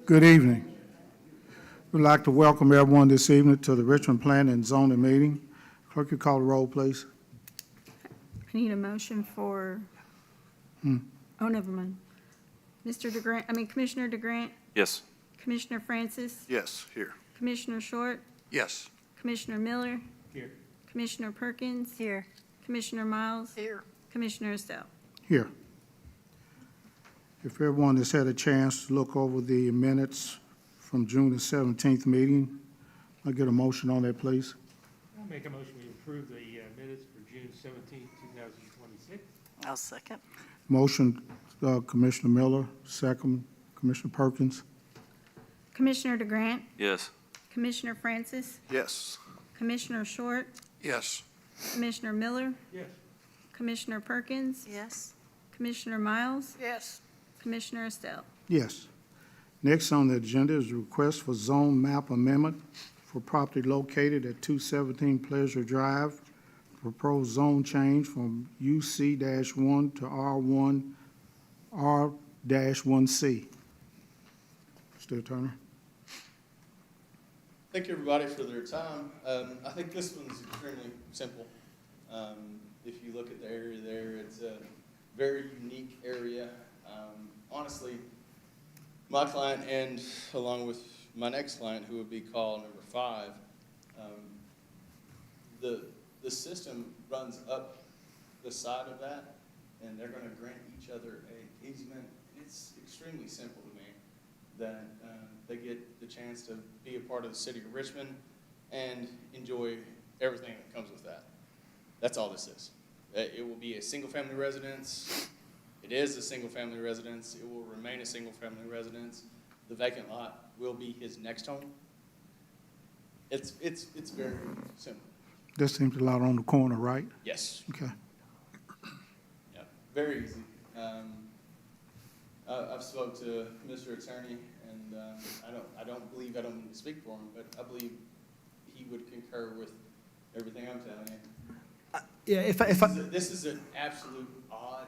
Good evening. We'd like to welcome everyone this evening to the Richmond Planning and Zoning meeting. Clerk, you call the roll, please. I need a motion for, oh, never mind. Commissioner DeGrant, Yes. Commissioner Francis, Yes, here. Commissioner Short, Yes. Commissioner Miller, Here. Commissioner Perkins, Here. Commissioner Miles, Here. Commissioner Estelle. Here. If everyone has had a chance to look over the minutes from June the 17th meeting, I'll get a motion on that, please. I'll make a motion we approve the minutes for June 17th, 2026. I'll second. Motion, Commissioner Miller, second, Commissioner Perkins. Commissioner DeGrant, Yes. Commissioner Francis, Yes. Commissioner Short, Yes. Commissioner Miller, Yes. Commissioner Perkins, Yes. Commissioner Miles, Yes. Commissioner Estelle. Yes. Next on the agenda is a request for zone map amendment for property located at 217 Pleasure Drive. Proposed zone change from UC-1 to R1, R-1C. Mr. Turner. Thank you, everybody, for their time. I think this one's extremely simple. If you look at the area there, it's a very unique area. Honestly, my client and along with my next client, who would be call number 5, the system runs up the side of that, and they're going to grant each other an easement. It's extremely simple to me that they get the chance to be a part of the city of Richmond and enjoy everything that comes with that. That's all this is. It will be a single-family residence. It is a single-family residence. It will remain a single-family residence. The vacant lot will be his next home. It's very simple. This seems a lot on the corner, right? Yes. Okay. Yeah, very easy. I've spoke to Mr. Attorney, and I don't need to speak for him, but I believe he would concur with everything I'm telling you. Yeah, This is an absolute odd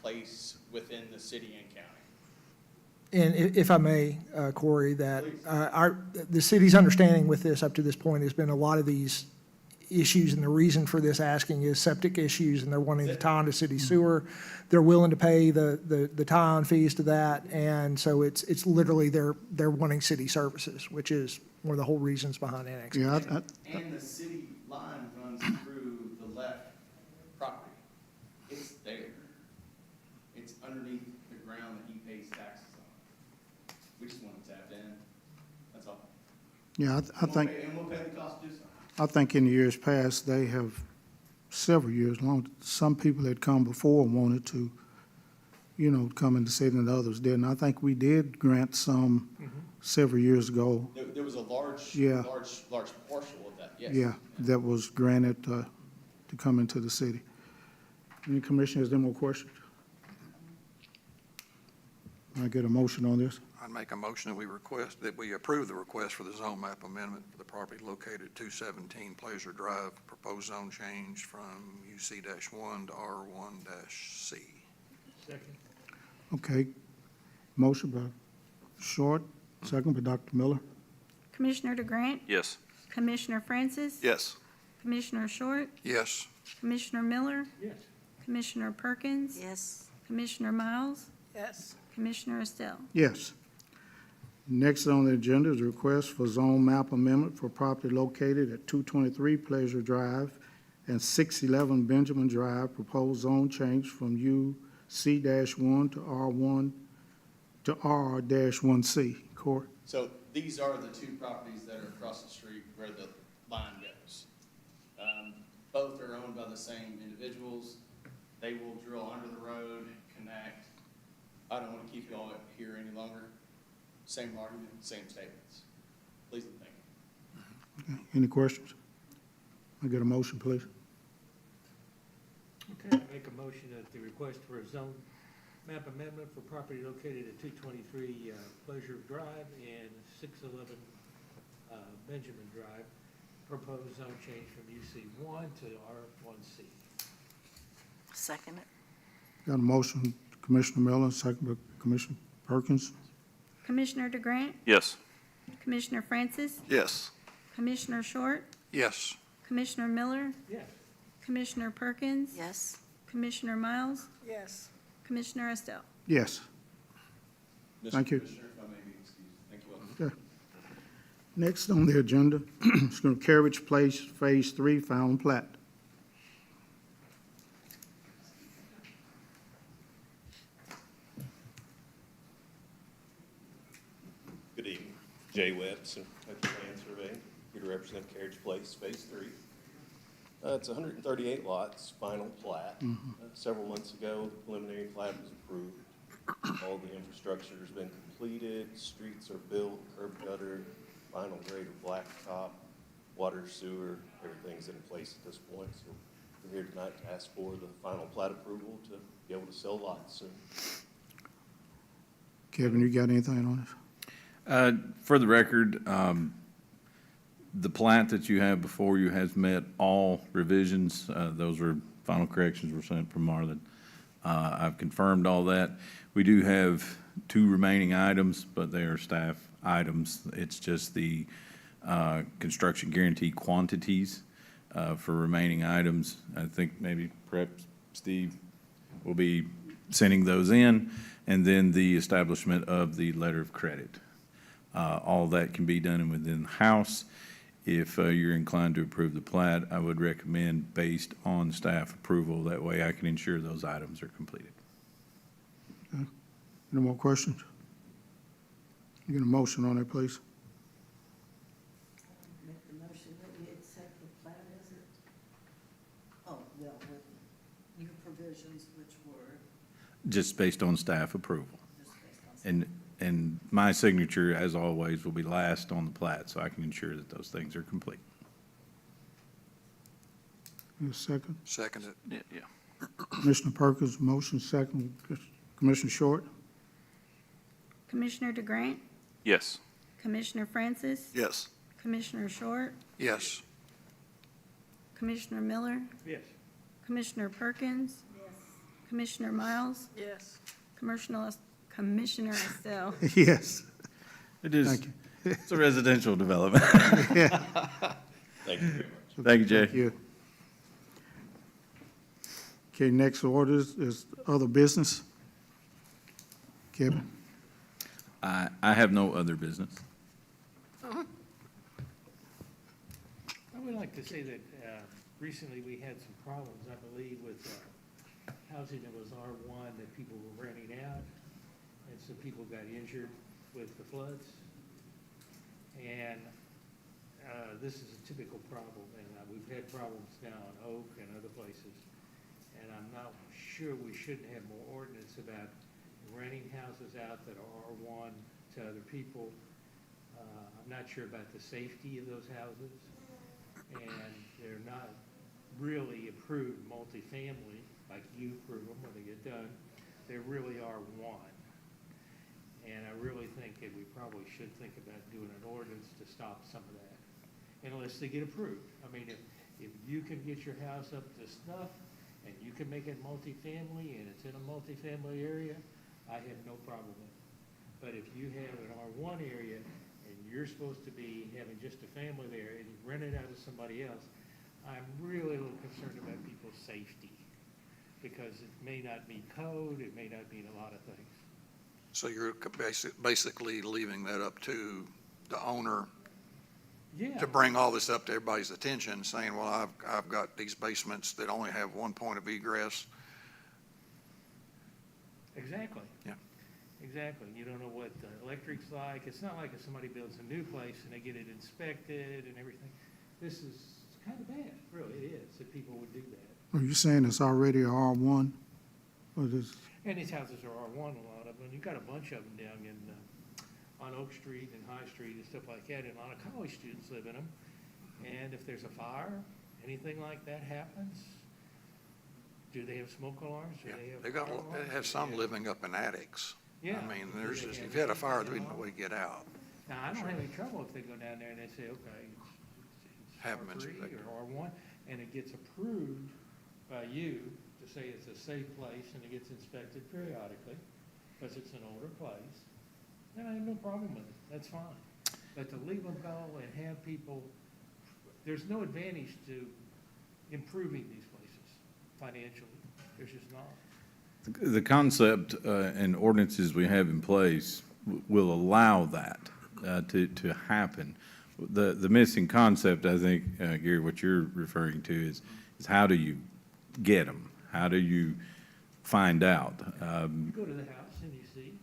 place within the city and county. and if I may, Corey, that the city's understanding with this up to this point has been a lot of these issues, and the reason for this asking is septic issues, and they're wanting to tie into city sewer. They're willing to pay the tie-on fees to that, and so it's literally they're wanting city services, which is one of the whole reasons behind annexing. Yeah, And the city line runs through the left property. It's there. It's underneath the ground that he pays taxes on. We just want it tapped in. That's all. yeah, I think. And we'll pay the cost to do so. I think in the years past, they have, several years long, some people had come before and wanted to, come in the city and others didn't. I think we did grant some several years ago. There was a large Yeah. partial of that, yes. Yeah, that was granted to come into the city. Any commissioners, any more questions? I get a motion on this? I'd make a motion that we approve the request for the zone map amendment for the property located at 217 Pleasure Drive, proposed zone change from UC-1 to R1-C. Second. Okay. Motion by Short, second by Dr. Miller. Commissioner DeGrant, Yes. Commissioner Francis, Yes. Commissioner Short, Yes. Commissioner Miller, Yes. Commissioner Perkins, Yes. Commissioner Miles, Yes. Commissioner Estelle. Yes. Next on the agenda is a request for zone map amendment for property located at 223 Pleasure Drive and 611 Benjamin Drive, proposed zone change from UC-1 to R1 to R-1C. Court. So these are the two properties that are across the street where the line goes. Both are owned by the same individuals. They will drill under the road, connect. I don't want to keep you all here any longer. Same argument, same statements. Please and thank you. Okay. Any questions? I get a motion, please. Okay, I make a motion that the request for a zone map amendment for property located at 223 Pleasure Drive and 611 Benjamin Drive, proposed zone change from UC-1 to R1C. Second it. Got a motion, Commissioner Miller, second by Commissioner Perkins. Commissioner DeGrant, Yes. Commissioner Francis, Yes. Commissioner Short, Yes. Commissioner Miller, Yes. Commissioner Perkins, Yes. Commissioner Miles, Yes. Commissioner Estelle. Yes. Mr. Thank you. Commissioner, if I may be excused. Thank you all. Okay. Next on the agenda is going to Carriage Place Phase 3 final plat. Good evening. Jay Webb, Kentucky Land Surveying, here to represent Carriage Place Phase 3. It's 138 lots, final plat. Several months ago, the preliminary plat was approved. All the infrastructure has been completed, streets are built, curb gutter, final grade of blacktop, water, sewer, everything's in place at this point. So we're here tonight to ask for the final plat approval to be able to sell lots soon. Kevin, you got anything on this? For the record, the plat that you have before you has met all revisions. Those were, final corrections were sent from Marlon. I've confirmed all that. We do have 2 remaining items, but they are staff items. It's just the construction guarantee quantities for remaining items. I think maybe perhaps Steve will be sending those in, and then the establishment of the letter of credit. All that can be done within the house. If you're inclined to approve the plat, I would recommend based on staff approval. That way I can ensure those items are completed. Any more questions? You get a motion on that, please? Make the motion that we accept the plat as it, oh, well, with new provisions which were Just based on staff approval. just based on. And my signature, as always, will be last on the plat, so I can ensure that those things are complete. Need a second? Second it. Yeah. Commissioner Perkins, motion second. Commissioner Short? Commissioner DeGrant, Yes. Commissioner Francis, Yes. Commissioner Short, Yes. Commissioner Miller, Yes. Commissioner Perkins, Yes. Commissioner Miles, Yes. Commissioner Estelle. Yes. It is, Thank you. it's a residential development. Thank you very much. Thank you, Jay. Thank you. Okay, next order is other business. Kevin? I have no other business. I would like to say that recently we had some problems, I believe, with housing that was R1 that people were renting out, and some people got injured with the floods. And this is a typical problem, and we've had problems now in Oak and other places. And I'm not sure we shouldn't have more ordinance about renting houses out that are R1 to other people. I'm not sure about the safety of those houses, and they're not really approved multifamily, like you approve them when they get done. They really are one. And I really think that we probably should think about doing an ordinance to stop some of that, unless they get approved. I mean, if you can get your house up to snuff, and you can make it multifamily, and it's in a multifamily area, I have no problem with it. But if you have an R1 area, and you're supposed to be having just a family there, and you rent it out to somebody else, I'm really a little concerned about people's safety, because it may not meet code, it may not meet a lot of things. So you're basically leaving that up to the owner Yeah. to bring all this up to everybody's attention, saying, well, I've got these basements that only have one point of egress. Exactly. Yeah. Exactly. You don't know what the electric's like. It's not like if somebody builds a new place and they get it inspected and everything. This is kind of bad, really, it is, that people would do that. Are you saying it's already a R1? Or this, And these houses are R1, a lot of them. You've got a bunch of them down in, on Oak Street and High Street and stuff like that, and a lot of college students live in them. And if there's a fire, anything like that happens, do they have smoke alarms? Do Yeah, they have they got, fire alarms? they have some living up in attics. Yeah. I mean, Do there's they just, have if you had a fire, anything there'd be no way to get out. Now, I don't have any trouble if they go down there and they say, okay, it's Have 'em R3 inspected. or R1, and it gets approved by you to say it's a safe place, and it gets inspected periodically, because it's an older place. then I have no problem with it, that's fine. But to leave them go and have people, there's no advantage to improving these places financially, there's just not. The concept and ordinances we have in place will allow that to happen. The missing concept, I think, Gary, what you're referring to is how do you get them? How do you find out? You go to the house and you see,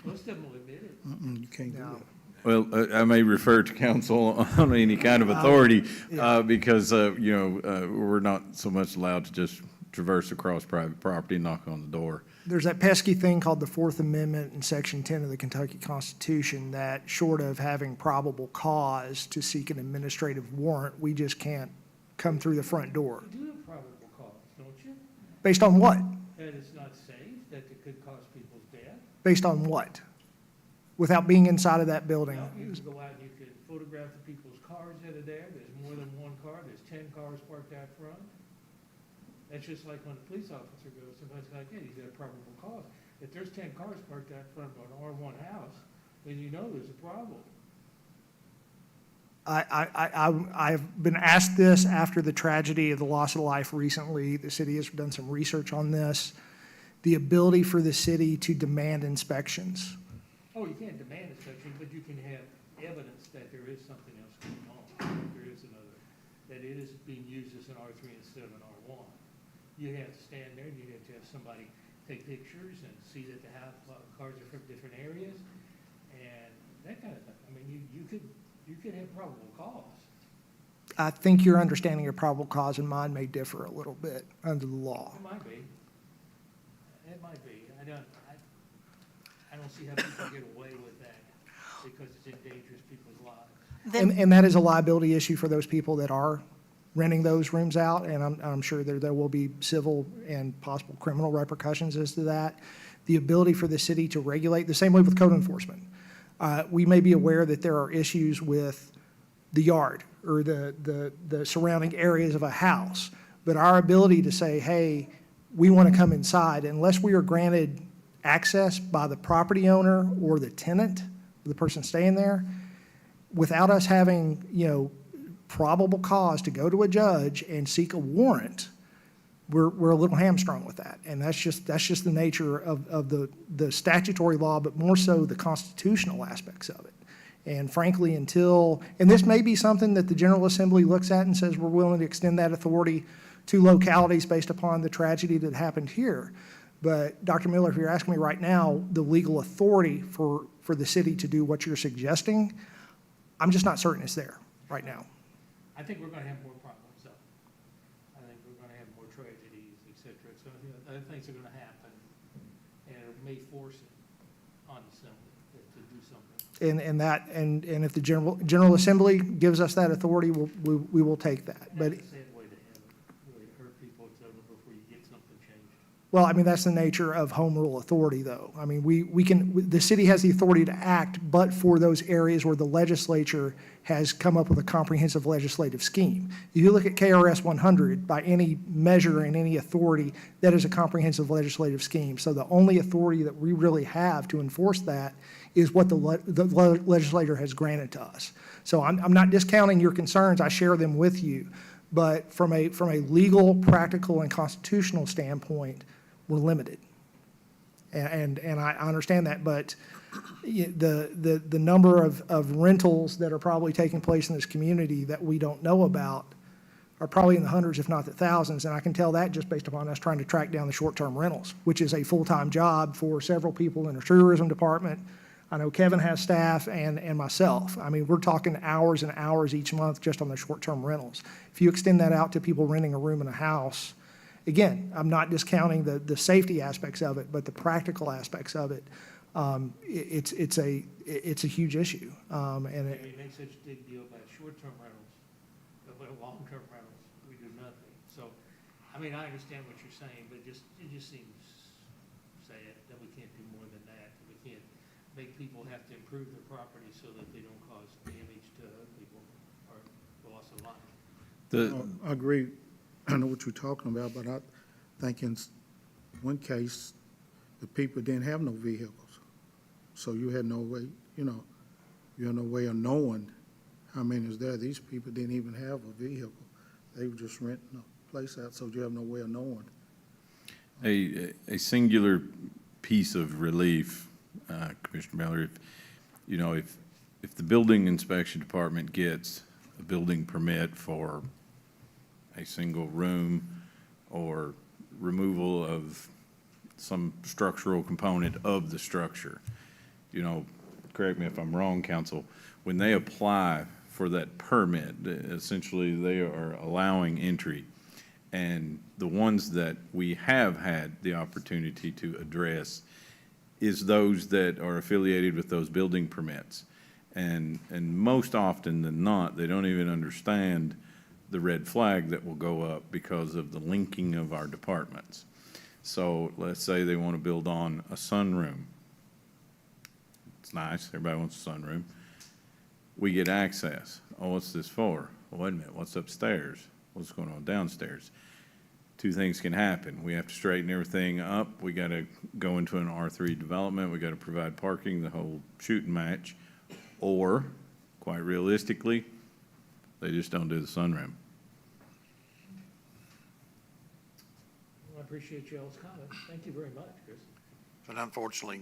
most of them will admit it. You can't do No. that. Well, I may refer to council on any kind of authority, because, we're not so much allowed to just traverse across private property and knock on the door. There's that pesky thing called the Fourth Amendment in Section 10 of the Kentucky Constitution that, short of having probable cause to seek an administrative warrant, we just can't come through the front door. You do have probable cause, don't you? Based on what? That it's not safe, that it could cause people's death. Based on what? Without being inside of that building. Now, you can go out and you can photograph the people's cars that are there, there's more than one car, there's 10 cars parked out front. That's just like when a police officer goes, somebody's like, hey, he's got a probable cause. If there's 10 cars parked out front of an R1 house, then you know there's a problem. I've been asked this after the tragedy of the loss of life recently. The city has done some research on this. The ability for the city to demand inspections. Oh, you can't demand inspection, but you can have evidence that there is something else going on. There is another, that it is being used as an R3 instead of an R1. You have to stand there, and you have to have somebody take pictures and see that the house, cars are from different areas, and that kind of thing. I mean, you could have probable cause. I think your understanding of probable cause and mine may differ a little bit under the law. It might be. It might be. I don't see how people get away with that because it endangers people's lives. And that is a liability issue for those people that are renting those rooms out, and I'm sure there will be civil and possible criminal repercussions as to that. The ability for the city to regulate, the same way with code enforcement. We may be aware that there are issues with the yard or the surrounding areas of a house, but our ability to say, hey, we want to come inside, unless we are granted access by the property owner or the tenant, the person staying there, without us having, probable cause to go to a judge and seek a warrant, we're a little hamstrung with that. And that's just the nature of the statutory law, but more so the constitutional aspects of it. And frankly, and this may be something that the General Assembly looks at and says we're willing to extend that authority to localities based upon the tragedy that happened here. But Dr. Miller, if you're asking me right now, the legal authority for the city to do what you're suggesting, I'm just not certain it's there right now. I think we're gonna have more problems, though. I think we're gonna have more tragedies, et cetera. So, other things are gonna happen, and it may force it on the assembly to do something. And if the General Assembly gives us that authority, we will take that. But, That's a sad way to have it, really hurt people before you get something changed. well, I mean, that's the nature of home rule authority, though. I mean, the city has the authority to act, but for those areas where the legislature has come up with a comprehensive legislative scheme. If you look at KRS 100, by any measure and any authority, that is a comprehensive legislative scheme. So the only authority that we really have to enforce that is what the legislator has granted to us. So I'm not discounting your concerns, I share them with you. But from a legal, practical, and constitutional standpoint, we're limited. And I understand that, but the number of rentals that are probably taking place in this community that we don't know about are probably in the hundreds, if not the thousands, and I can tell that just based upon us trying to track down the short-term rentals, which is a full-time job for several people in the tourism department. I know Kevin has staff and myself. I mean, we're talking hours and hours each month just on the short-term rentals. If you extend that out to people renting a room in a house, again, I'm not discounting the safety aspects of it, but the practical aspects of it, it's a huge issue. And We make such a big deal about short-term rentals, but about long-term rentals, we do nothing. So, I mean, I understand what you're saying, but it just seems sad that we can't do more than that. We can't make people have to improve their property so that they don't cause damage to other people or loss of life. I agree. I know what you're talking about, but I think in one case, the people didn't have no vehicles. So you had no way, you had no way of knowing how many is there. These people didn't even have a vehicle. They were just renting a place out, so you have no way of knowing. A singular piece of relief, Commissioner Miller, if the building inspection department gets a building permit for a single room or removal of some structural component of the structure, correct me if I'm wrong, counsel, when they apply for that permit, essentially they are allowing entry. And the ones that we have had the opportunity to address is those that are affiliated with those building permits. And most often than not, they don't even understand the red flag that will go up because of the linking of our departments. So let's say they want to build on a sunroom. It's nice, everybody wants a sunroom. We get access. Oh, what's this for? Well, wait a minute, what's upstairs? What's going on downstairs? Two things can happen. We have to straighten everything up. We got to go into an R3 development. We got to provide parking, the whole shooting match. Or, quite realistically, they just don't do the sunroom. Well, I appreciate y'all's comments. Thank you very much, Chris. And unfortunately,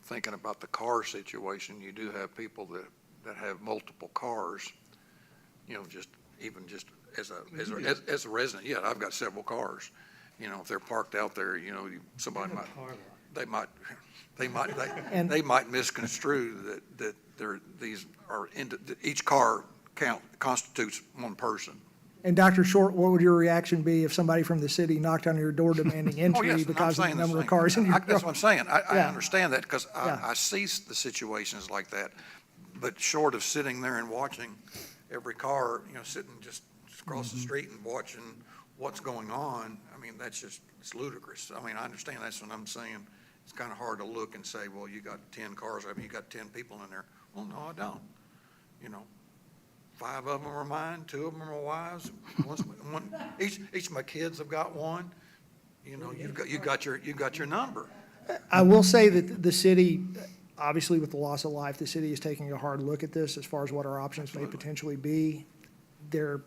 thinking about the car situation, you do have people that have multiple cars, just as a resident. Yeah, I've got several cars. If they're parked out there, somebody Have a might, car lot. they might misconstrue that these are, each car constitutes one person. And Dr. Short, what would your reaction be if somebody from the city knocked on your door demanding Oh, entry yes, because of the I'm saying number of same cars in thing. your That's what I'm saying. I Yeah. understand that because Yeah. I see the situations like that. But short of sitting there and watching every car, sitting just across the street and watching what's going on, I mean, it's ludicrous. I mean, I understand that's what I'm saying. It's kind of hard to look and say, well, you got 10 cars, I mean, you got 10 people in there. Well, no, I don't. 5 of them are mine, 2 of them are my wives, each of my kids have got one. You've got your number. I will say that the city, obviously with the loss of life, the city is taking a hard look at this as far as what our options may potentially be. There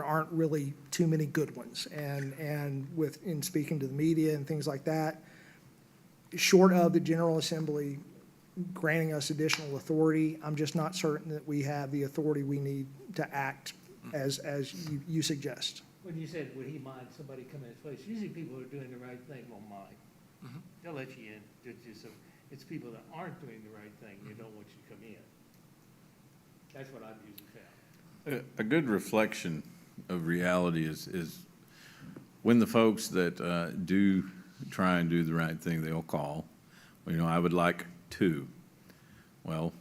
aren't really too many good ones. And in speaking to the media and things like that, short of the General Assembly granting us additional authority, I'm just not certain that we have the authority we need to act as you suggest. When you said, would he mind somebody coming in his place, usually people who are doing the right thing won't mind. They'll let you in. It's people that aren't doing the right thing, they don't want you to come in. That's what I've usually found. A good reflection of reality is when the folks that do try and do the right thing, they'll call, I would like to. Well,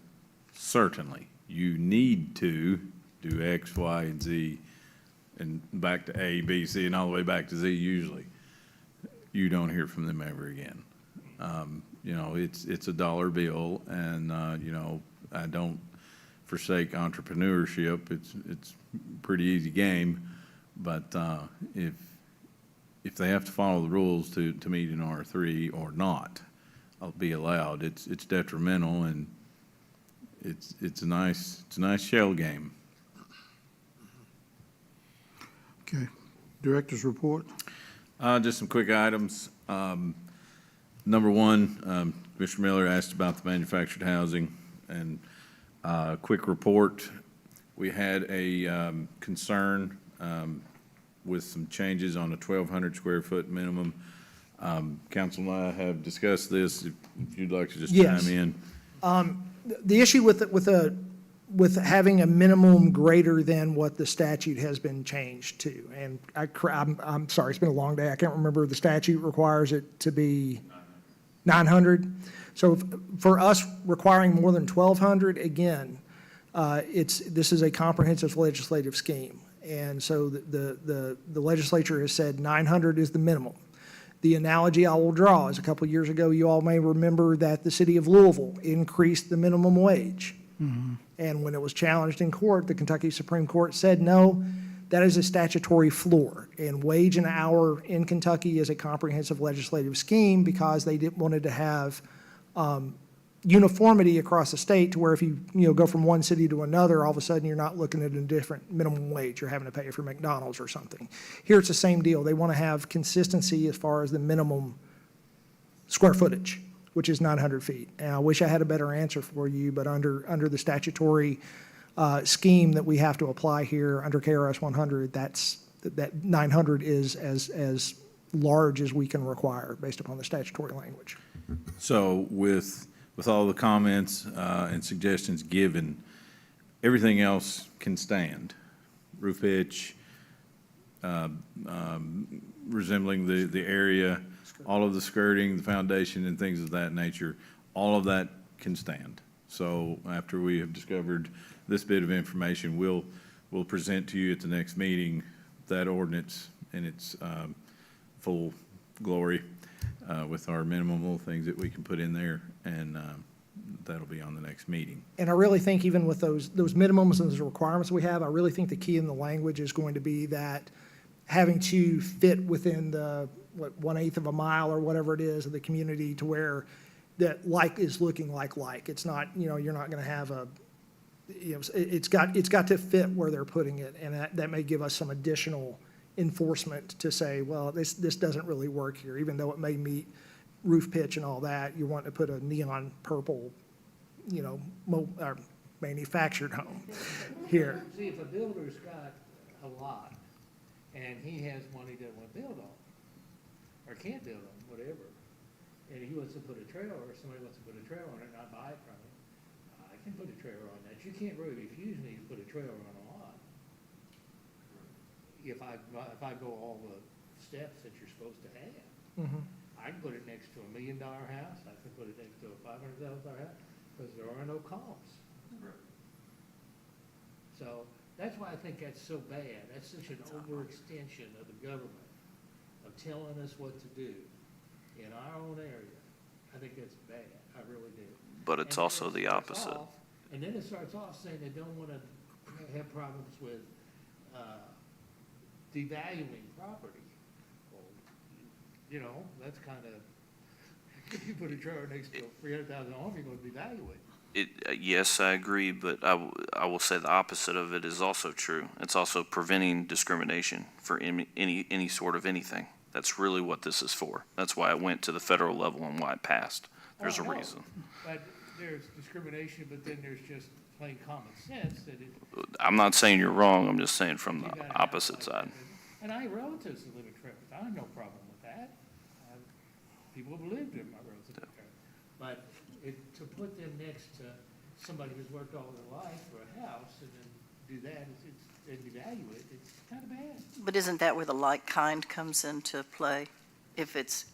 certainly, you need to do X, Y, and Z, and back to A, B, C, and all the way back to Z usually. You don't hear from them ever again. It's a dollar bill, and, I don't forsake entrepreneurship. It's a pretty easy game, but if they have to follow the rules to meet an R3 or not, I'll be allowed. It's detrimental, and it's a nice shell game. Okay. Director's report? Just some quick items. Number one, Mr. Miller asked about the manufactured housing, and quick report. We had a concern with some changes on a 1,200 square foot minimum. Council and I have discussed this. If you'd like to just Yes. chime in. The issue with having a minimum greater than what the statute has been changed to, and I'm sorry, it's been a long day, I can't remember, the statute requires it to be 900. So for us requiring more than 1,200, again, this is a comprehensive legislative scheme. And so the legislature has said 900 is the minimum. The analogy I will draw is a couple of years ago, you all may remember that the city of Louisville increased the minimum wage. And when it was challenged in court, the Kentucky Supreme Court said, no, that is a statutory floor. And wage and hour in Kentucky is a comprehensive legislative scheme because they wanted to have uniformity across the state to where if you go from one city to another, all of a sudden you're not looking at a different minimum wage you're having to pay for McDonald's or something. Here it's the same deal. They want to have consistency as far as the minimum square footage, which is 900 feet. And I wish I had a better answer for you, but under the statutory scheme that we have to apply here under KRS 100, that 900 is as large as we can require based upon the statutory language. So with all the comments and suggestions given, everything else can stand. Roof pitch, resembling the area, all of the skirting, the foundation, and things of that nature, all of that can stand. So after we have discovered this bit of information, we'll present to you at the next meeting that ordinance in its full glory with our minimum little things that we can put in there, and that'll be on the next meeting. And I really think even with those minimums and those requirements we have, I really think the key in the language is going to be that having to fit within the, 1/8 of a mile or whatever it is of the community to where that like is looking like. It's not, you're not going to have it's got to fit where they're putting it. And that may give us some additional enforcement to say, well, this doesn't really work here, even though it may meet roof pitch and all that. You want to put a neon purple, manufactured home here. See, if a builder's got a lot and he has one he doesn't want to build on, or can't build on, whatever, and he wants to put a trailer, or somebody wants to put a trailer on it and I buy it from him, I can put a trailer on that. You can't really refuse me to put a trailer on a lot. If I go all the steps that you're supposed to have. I can put it next to $1 million house, I can put it next to a $500,000 house, because there are no columns. So that's why I think that's so bad. That's such an overextension of the government, of telling us what to do in our own area. I think that's bad, I really do. But it's And then also it the starts opposite. off- And then it starts off saying they don't want to have problems with devaluing property. Well, that's kind of, if you put a trailer next to a $300,000 home, you're going to devalue it. Yes, I agree, but I will say the opposite of it is also true. It's also preventing discrimination for any sort of anything. That's really what this is for. That's why it went to the federal level and why it passed. There's a Oh, no. reason. But there's discrimination, but then there's just plain common sense that it. I'm not saying you're wrong, I'm just saying from you the gotta have opposite like side. that. And I have relatives that live in trailers. I have no problem with that. People have lived in my relatives in trailers. But to put them next to somebody who's worked all their life for a house and then do that, and devalue it, it's kind of bad. But isn't that where the like kind comes into play? If it's,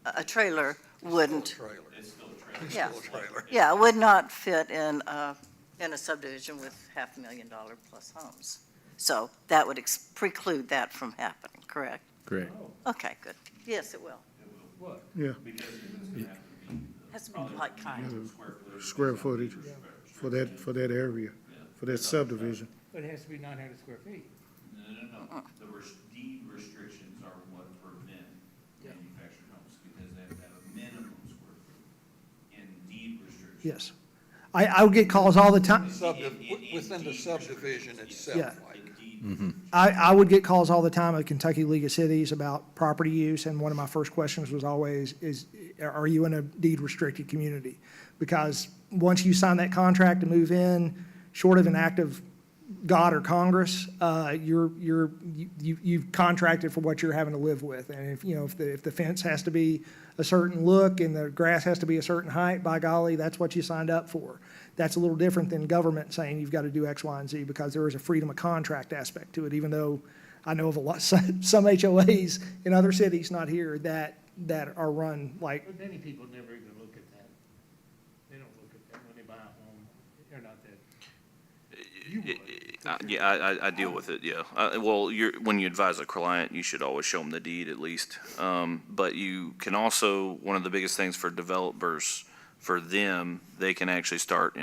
a trailer wouldn't, Trailer. It's still a trailer. yeah, Still a trailer. yeah, it would not fit in a subdivision with $500,000 plus homes. So that would preclude that from happening, correct? Correct. Okay, good. Yes, it will. What? Yeah, Has to be like kind. square footage for that area, for that subdivision. But it has to be 900 square feet. No. The deed restrictions are what prevent manufactured homes, because they have to have a minimum square foot in deed restrictions. Yes. I would get calls all the time. Within the subdivision itself, Yeah. like. I would get calls all the time at Kentucky League of Cities about property use, and one of my first questions was always, are you in a deed restricted community? Because once you sign that contract to move in, short of an act of God or Congress, you've contracted for what you're having to live with. And if the fence has to be a certain look and the grass has to be a certain height, by golly, that's what you signed up for. That's a little different than government saying you've got to do X, Y, and Z, because there is a freedom of contract aspect to it, even though I know of some HOAs in other cities, not here, that are run like, But many people never even look at that. They don't look at that when they buy a home. They're not that. You would. Yeah, I deal with it, yeah. Well, when you advise a client, you should always show them the deed at least. But you can also, one of the biggest things for developers, for them, they can actually start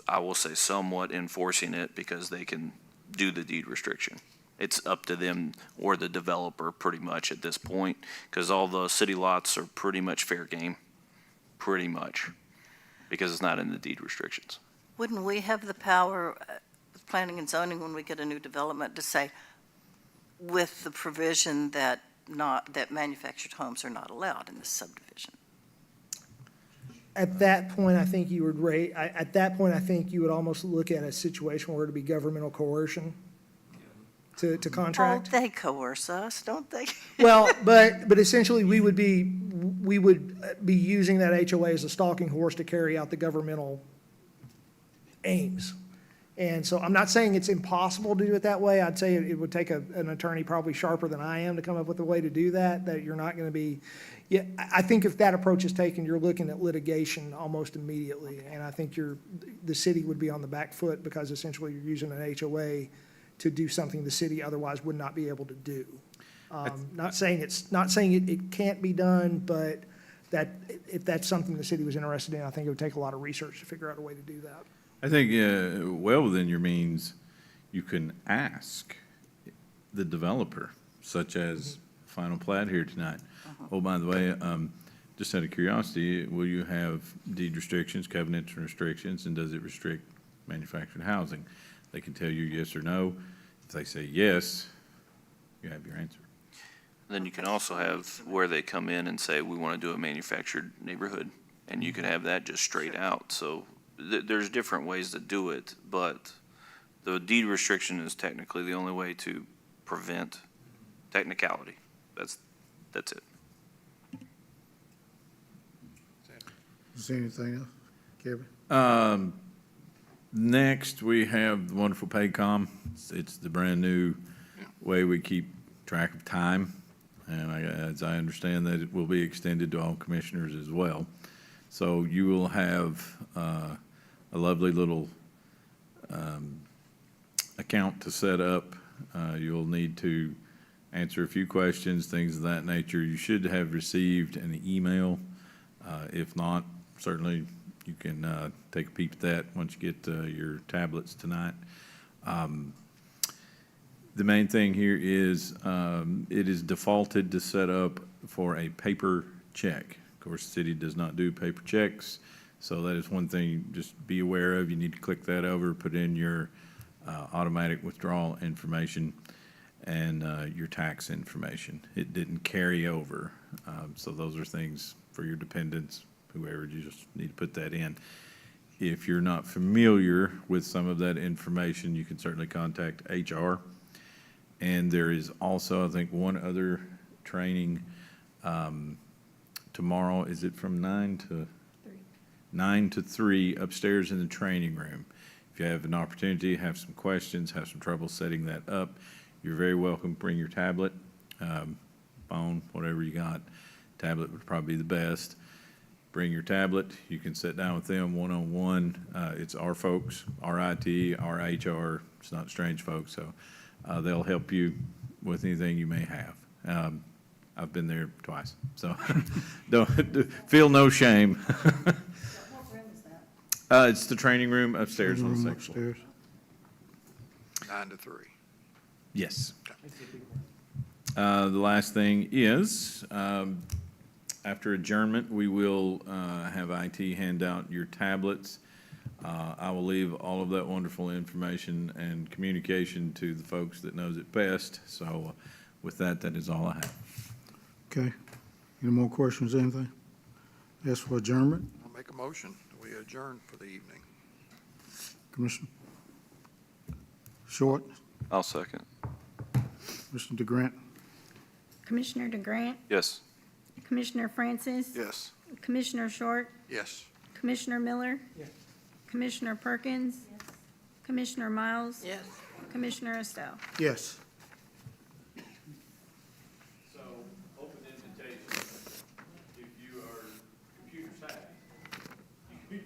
I will say somewhat enforcing it, because they can do the deed restriction. It's up to them or the developer pretty much at this point, because all the city lots are pretty much fair game, pretty much. because it's not in the deed restrictions. Wouldn't we have the power, planning and zoning, when we get a new development, to say, with the provision that that manufactured homes are not allowed in this subdivision? At that point, I think you would at that point, I think you would almost look at a situation where it'd be governmental coercion to Oh, contract. they coerce us, don't they? Well, but essentially, we would be using that HOA as a stalking horse to carry out the governmental aims. And so I'm not saying it's impossible to do it that way. I'd say it would take an attorney probably sharper than I am to come up with a way to do that you're not going to be, yeah, I think if that approach is taken, you're looking at litigation almost immediately. And I think the city would be on the back foot because essentially you're using an HOA to do something the city otherwise would not be able to do. Not saying it can't be done, but if that's something the city was interested in, I think it would take a lot of research to figure out a way to do that. I think, well within your means, you can ask the developer, such as final plat here tonight. Oh, by the way, just out of curiosity, will you have deed restrictions, covenants and restrictions, and does it restrict manufactured housing? They can tell you yes or no. If they say yes, you have your answer. Then you can also have where they come in and say, we want to do a manufactured neighborhood, and you can have that just straight out. So there's different ways to do it, but the deed restriction is technically the only way to prevent technicality. That's it. Is there anything else, Kevin? Next, we have the wonderful Paycom. It's the brand-new way we keep track of time, and as I understand that, it will be extended to all commissioners as well. So you will have a lovely little account to set up. You'll need to answer a few questions, things of that nature. You should have received an email. If not, certainly you can take a peep at that once you get your tablets tonight. The main thing here is it is defaulted to set up for a paper check. Of course, the city does not do paper checks, so that is one thing just be aware of. You need to click that over, put in your automatic withdrawal information and your tax information. It didn't carry over, so those are things for your dependents, whoever, you just need to put that in. If you're not familiar with some of that information, you can certainly contact HR. And there is also, I think, one other training tomorrow. Is it from 9 to 3 upstairs in the training room? If you have an opportunity, have some questions, have some trouble setting that up, you're very welcome. Bring your tablet, phone, whatever you got. Tablet would probably be the best. Bring your tablet. You can sit down with them one-on-one. It's our folks, our IT, our HR. It's not strange folks, so they'll help you with anything you may have. I've been there twice, so don't feel no shame. What room is that? It's the training room upstairs on the second floor. Upstairs. 9 to 3. Yes. The last thing is, after adjournment, we will have IT hand out your tablets. I will leave all of that wonderful information and communication to the folks that knows it best. So with that, that is all I have. Okay. Any more questions, anything? As for adjournment, I'll make a motion. We adjourn for the evening. Commissioner Short, I'll second. Commissioner DeGrant, Commissioner DeGrant, Yes. Commissioner Francis, Yes. Commissioner Short, Yes. Commissioner Miller, Yes. Commissioner Perkins, Commissioner Miles, Yes. Commissioner Estelle. yes. So, open invitation, if you are computer savvy, please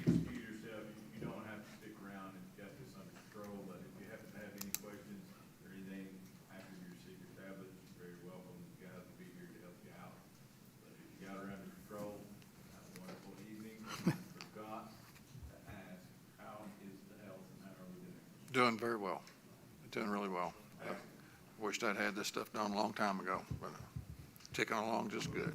excuse yourself, you don't have to stick around and get this under control, but if you happen to have any questions or anything after you receive your tablet, you're very welcome, you guys will be here to help you out. But if you got it under control, have a wonderful evening. Forgot to ask, how is the health and how are we doing? Doing very well. Doing really well. Wished I'd had this stuff done a long time ago, but ticking along just good.